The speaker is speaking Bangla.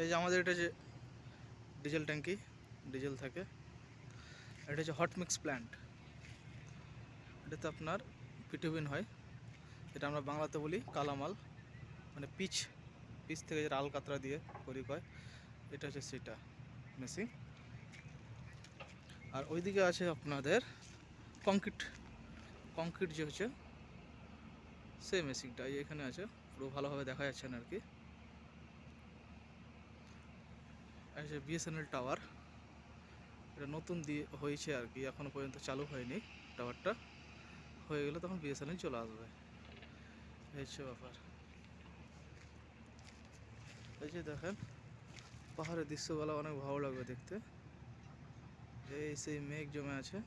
এই যে আমাদের এটা যে ডিজেল ট্যাঙ্কি, ডিজেল থাকে। এটা হচ্ছে হট মিক্স প্ল্যান্ট। এটাতে আপনার পিটুবিন হয়, এটা আমরা বাংলাতে বলি কালামাল, মানে পিচ থেকে যেটা আলকাতরা দিয়ে তৈরি হয়, এটা হচ্ছে সেটা মেশিন। আর ওইদিকে আছে আপনাদের কংক্রিট যে হচ্ছে সেই মেশিনটা এখানে আছে, পুরো ভালোভাবে দেখা যাচ্ছে না আর কি। আছে বিএসএনএল টাওয়ার, এটা নতুন দিয়ে হয়েছে আর কি, এখনও পর্যন্ত চালু হয়নি। টাওয়ারটা হয়ে গেলে তখন বিএসএনএল চলে আসবে, এই হচ্ছে ব্যাপার। এই যে দেখেন পাহাড়ের দৃশ্যগুলো অনেক ভালো লাগবে দেখতে। এই সেই মেঘ জমে আছে।